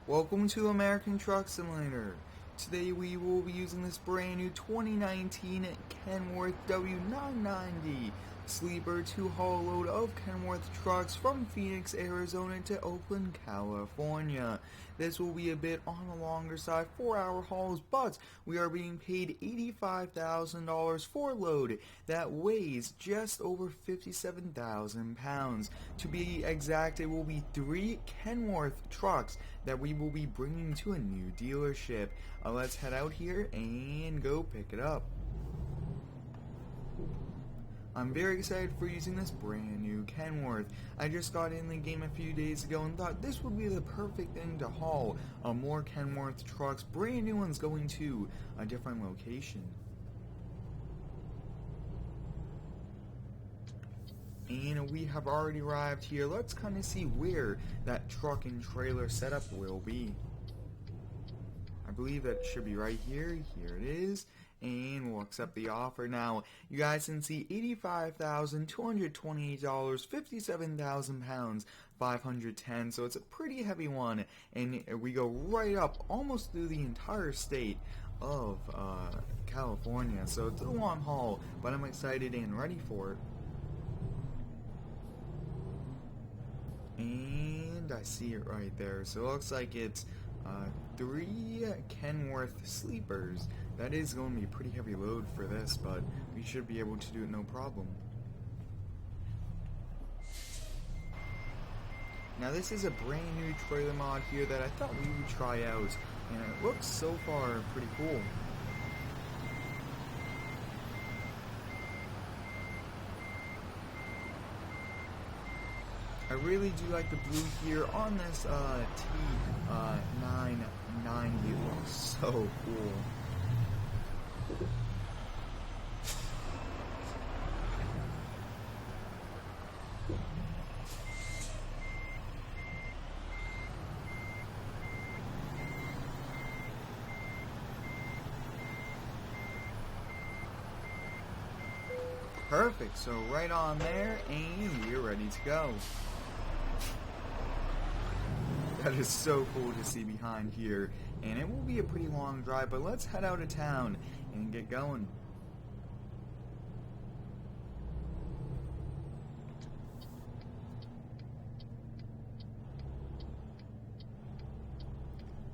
Welcome to American Truck Simulator. Today we will be using this brand new 2019 Kenworth W990 sleeper to haul a load of Kenworth trucks from Phoenix, Arizona to Oakland, California. This will be a bit on the longer side, 4-hour hauls, but we are being paid $85,000 for a load that weighs just over 57,000 pounds. To be exact, it will be 3 Kenworth trucks that we will be bringing to a new dealership. Let's head out here and go pick it up. I'm very excited for using this brand new Kenworth. I just got in the game a few days ago and thought this would be the perfect thing to haul more Kenworth trucks, brand new ones going to a different location. And we have already arrived here. Let's kind of see where that truck and trailer setup will be. I believe that should be right here. Here it is. And we'll accept the offer. Now, you guys can see $85,228, 57,000 pounds, 510. So it's a pretty heavy one. And we go right up almost through the entire state of California. So it's a long haul, but I'm excited and ready for it. And I see it right there. So it looks like it's 3 Kenworth sleepers. That is going to be a pretty heavy load for this, but we should be able to do it no problem. Now this is a brand new trailer mod here that I thought we would try out, and it looks so far pretty cool. I really do like the blue here on this T990. It looks so cool. Perfect, so right on there, and we're ready to go. That is so cool to see behind here, and it will be a pretty long drive, but let's head out of town and get going.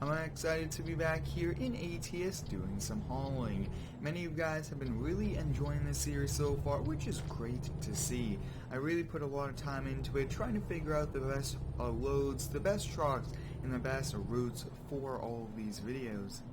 I'm excited to be back here in ATS doing some hauling. Many of you guys have been really enjoying this series so far, which is great to see. I really put a lot of time into it, trying to figure out the best loads, the best trucks, and the best routes for all of these videos.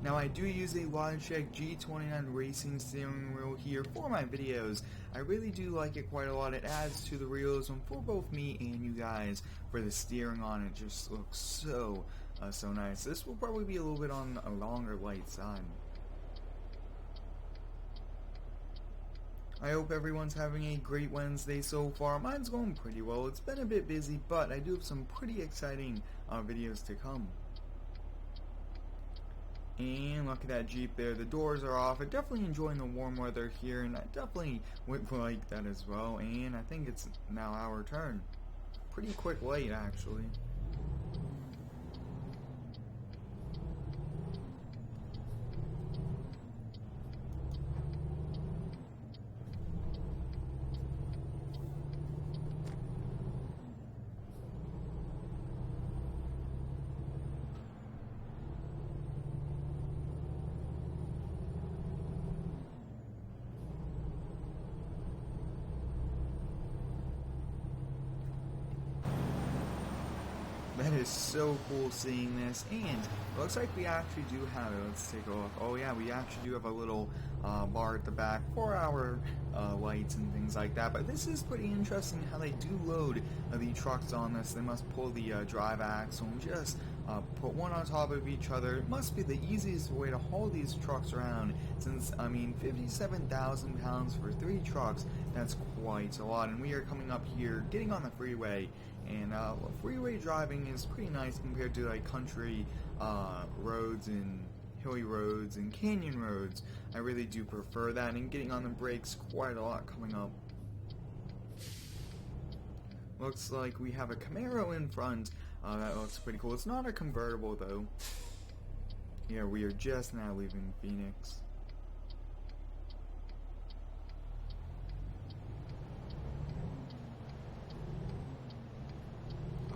Now I do use a Logitech G29 racing steering wheel here for my videos. I really do like it quite a lot. It adds to the realism for both me and you guys. For the steering on it just looks so nice. This will probably be a little bit on a longer light side. I hope everyone's having a great Wednesday so far. Mine's going pretty well. It's been a bit busy, but I do have some pretty exciting videos to come. And look at that Jeep there, the doors are off. I'm definitely enjoying the warm weather here, and I definitely would like that as well. And I think it's now our turn. Pretty quick light, actually. That is so cool seeing this, and it looks like we actually do have it. Let's take a look. Oh yeah, we actually do have a little bar at the back for our lights and things like that. But this is pretty interesting how they do load the trucks on this. They must pull the drive axle and just put one on top of each other. It must be the easiest way to haul these trucks around, since, I mean, 57,000 pounds for 3 trucks, that's quite a lot. And we are coming up here, getting on the freeway, and freeway driving is pretty nice compared to like country roads and hilly roads and canyon roads. I really do prefer that, and getting on the brakes quite a lot coming up. Looks like we have a Camaro in front. That looks pretty cool. It's not a convertible though. Yeah, we are just now leaving Phoenix.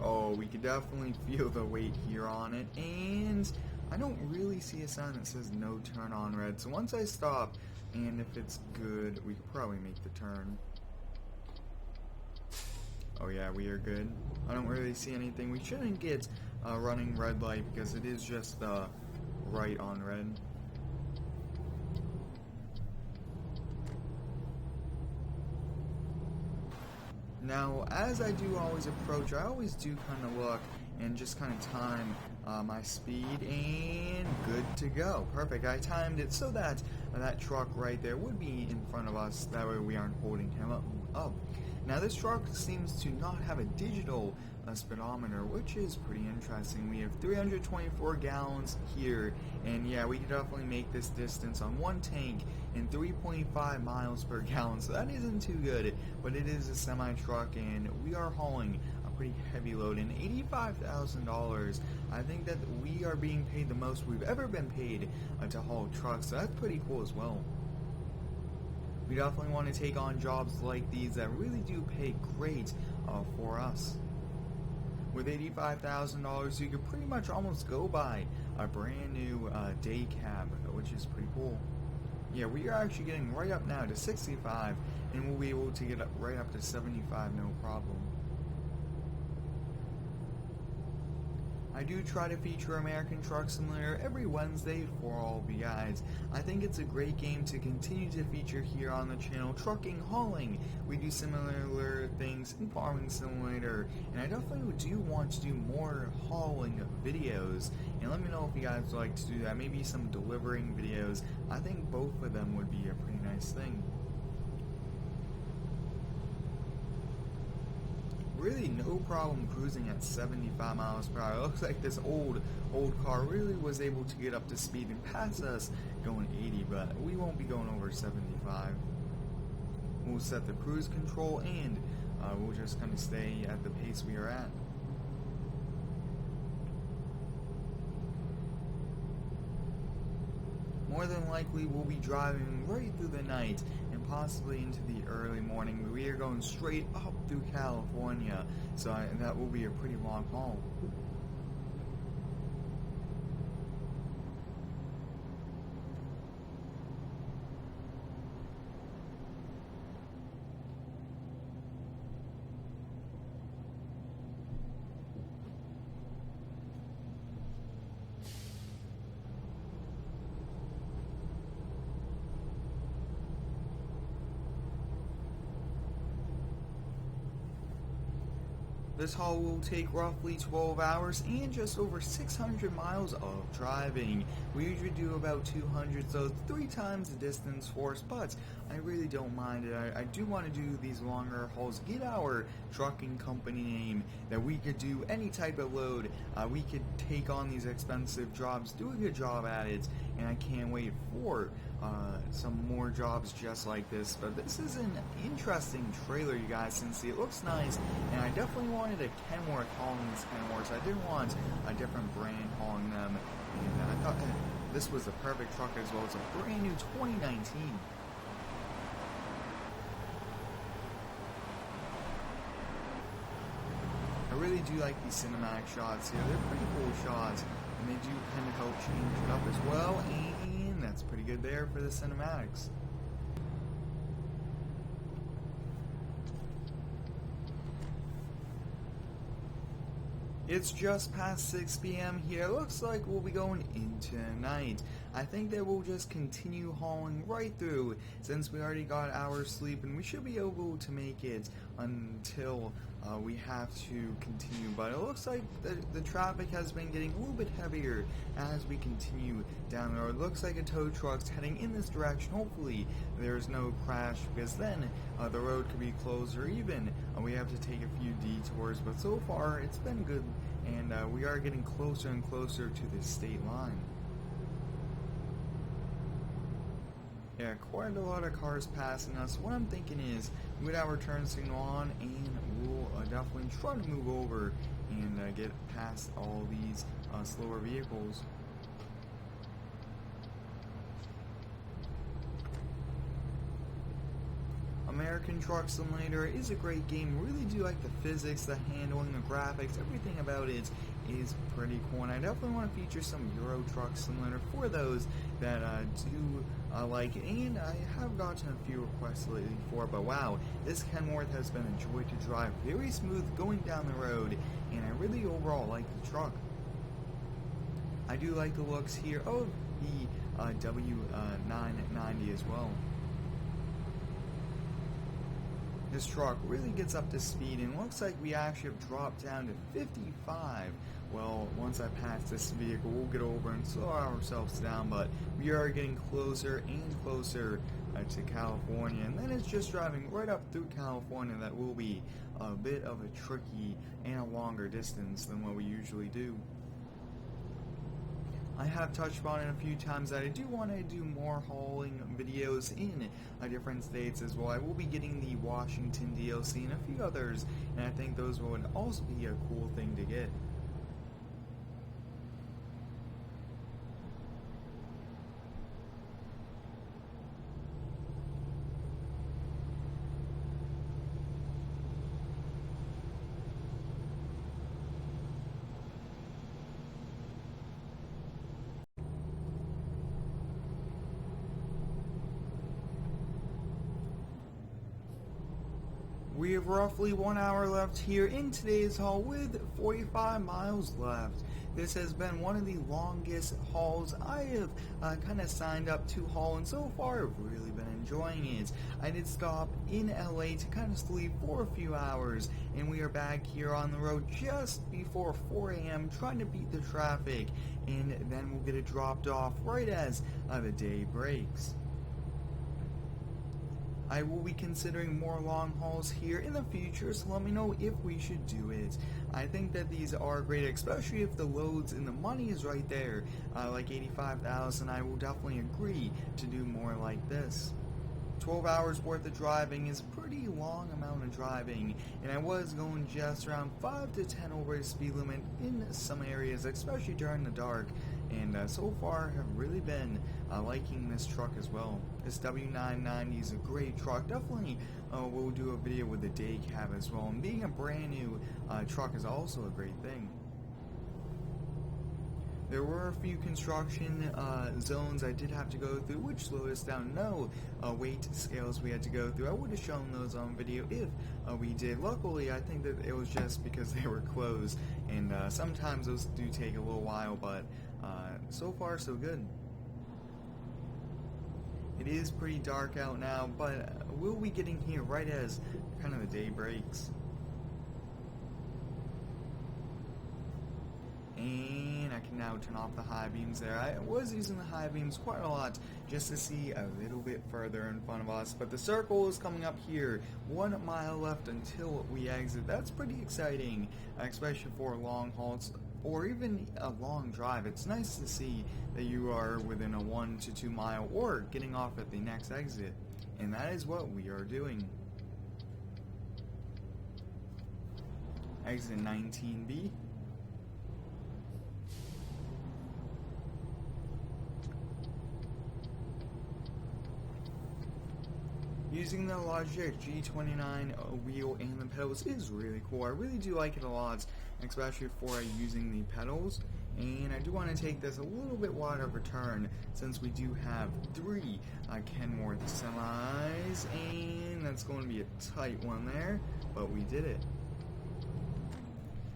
Oh, we could definitely feel the weight here on it, and I don't really see a sign that says no turn on red, so once I stop, and if it's good, we could probably make the turn. Oh yeah, we are good. I don't really see anything. We shouldn't get a running red light because it is just right on red. Now, as I do always approach, I always do kind of look and just kind of time my speed, and good to go. Perfect. I timed it so that that truck right there would be in front of us. That way we aren't holding him up. Now, this truck seems to not have a digital speedometer, which is pretty interesting. We have 324 gallons here, and yeah, we can definitely make this distance on one tank in 3.5 miles per gallon, so that isn't too good, but it is a semi-truck, and we are hauling a pretty heavy load, and $85,000. I think that we are being paid the most we've ever been paid to haul trucks, so that's pretty cool as well. We definitely want to take on jobs like these that really do pay great for us. With $85,000, you could pretty much almost go buy a brand new day cab, which is pretty cool. Yeah, we are actually getting right up now to 65, and we'll be able to get up right up to 75, no problem. I do try to feature American Truck Simulator every Wednesday for all of you guys. I think it's a great game to continue to feature here on the channel. Trucking, hauling, we do similar things in Farming Simulator, and I definitely do want to do more hauling videos. And let me know if you guys would like to do that, maybe some delivering videos. I think both of them would be a pretty nice thing. Really no problem cruising at 75 miles per hour. It looks like this old car really was able to get up to speed and pass us going 80, but we won't be going over 75. We'll set the cruise control, and we'll just kind of stay at the pace we are at. More than likely, we'll be driving right through the night and possibly into the early morning. We are going straight up through California, so that will be a pretty long haul. This haul will take roughly 12 hours and just over 600 miles of driving. We usually do about 200, so it's 3 times the distance for us, but I really don't mind it. I do want to do these longer hauls, get our trucking company name, that we could do any type of load. We could take on these expensive jobs, do a good job at it, and I can't wait for some more jobs just like this. But this is an interesting trailer, you guys can see. It looks nice, and I definitely wanted a Kenworth hauling these Kenworths. I didn't want a different brand hauling them, and I thought this was the perfect truck as well. It's a brand new 2019. I really do like these cinematic shots here. They're pretty cool shots, and they do kind of help change it up as well, and that's pretty good there for the cinematics. It's just past 6 p.m. here. It looks like we'll be going into night. I think that we'll just continue hauling right through since we already got hours sleep, and we should be able to make it until we have to continue. But it looks like the traffic has been getting a little bit heavier as we continue down the road. It looks like a tow truck's heading in this direction. Hopefully there's no crash, because then the road could be closed, or even we have to take a few detours. But so far it's been good, and we are getting closer and closer to the state line. Yeah, quite a lot of cars passing us. What I'm thinking is, with our turn signal on, and we'll definitely try to move over and get past all these slower vehicles. American Truck Simulator is a great game. Really do like the physics, the handling, the graphics, everything about it is pretty cool. And I definitely want to feature some Euro Truck Simulator for those that do like it. And I have gotten a few requests lately for it, but wow, this Kenworth has been a joy to drive. Very smooth going down the road, and I really overall like the truck. I do like the looks here of the W990 as well. This truck really gets up to speed, and looks like we actually have dropped down to 55. Well, once I pass this vehicle, we'll get over and slow ourselves down, but we are getting closer and closer to California, and then it's just driving right up through California that will be a bit of a tricky and a longer distance than what we usually do. I have touched on it a few times that I do want to do more hauling videos in different states as well. I will be getting the Washington DLC and a few others, and I think those would also be a cool thing to get. We have roughly 1 hour left here in today's haul with 45 miles left. This has been one of the longest hauls I have kind of signed up to haul, and so far I've really been enjoying it. I did stop in LA to kind of sleep for a few hours, and we are back here on the road just before 4 a.m. trying to beat the traffic, and then we'll get it dropped off right as the day breaks. I will be considering more long hauls here in the future, so let me know if we should do it. I think that these are great, especially if the loads and the money is right there, like 85,000. I will definitely agree to do more like this. 12 hours worth of driving is a pretty long amount of driving, and I was going just around 5 to 10 over the speed limit in some areas, especially during the dark, and so far have really been liking this truck as well. This W990 is a great truck. Definitely we'll do a video with the day cab as well, and being a brand new truck is also a great thing. There were a few construction zones I did have to go through, which slowed us down. No weight scales we had to go through. I would have shown those on video if we did. Luckily, I think that it was just because they were closed, and sometimes those do take a little while, but so far so good. It is pretty dark out now, but we'll be getting here right as kind of the day breaks. And I can now turn off the high beams there. I was using the high beams quite a lot just to see a little bit further in front of us, but the circle is coming up here. 1 mile left until we exit. That's pretty exciting, especially for long hauls or even a long drive. It's nice to see that you are within a 1 to 2 mile or getting off at the next exit, and that is what we are doing. Exit 19B. Using the Logitech G29 wheel and the pedals is really cool. I really do like it a lot, especially for using the pedals. And I do want to take this a little bit wider of a turn since we do have 3 Kenworth semis, and that's going to be a tight one there, but we did it.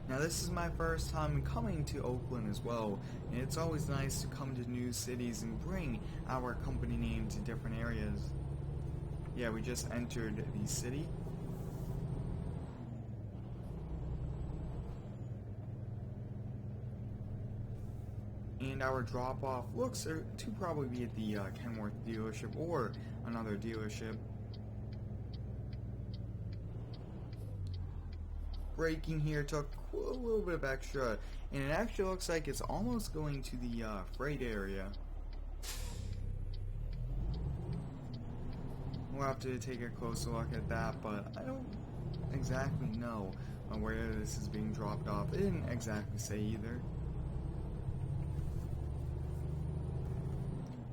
Now this is my first time coming to Oakland as well, and it's always nice to come to new cities and bring our company name to different areas. Yeah, we just entered the city. And our drop-off looks to probably be at the Kenworth dealership or another dealership. Braking here took a little bit of extra, and it actually looks like it's almost going to the freight area. We'll have to take a closer look at that, but I don't exactly know where this is being dropped off. It didn't exactly say either.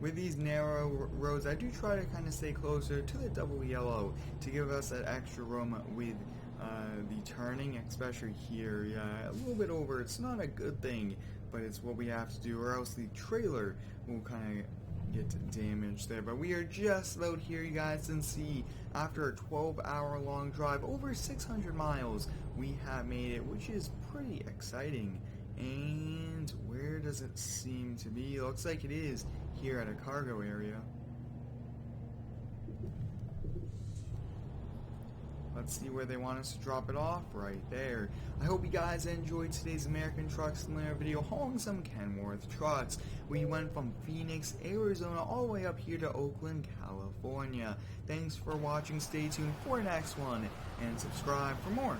With these narrow roads, I do try to kind of stay closer to the double yellow to give us that extra room with the turning, especially here. Yeah, a little bit over. It's not a good thing, but it's what we have to do, or else the trailer will kind of get damaged there. But we are just about here, you guys can see. After a 12-hour long drive, over 600 miles, we have made it, which is pretty exciting. And where does it seem to be? It looks like it is here at a cargo area. Let's see where they want us to drop it off. Right there. I hope you guys enjoyed today's American Truck Simulator video hauling some Kenworth trucks. We went from Phoenix, Arizona all the way up here to Oakland, California. Thanks for watching. Stay tuned for the next one and subscribe for more.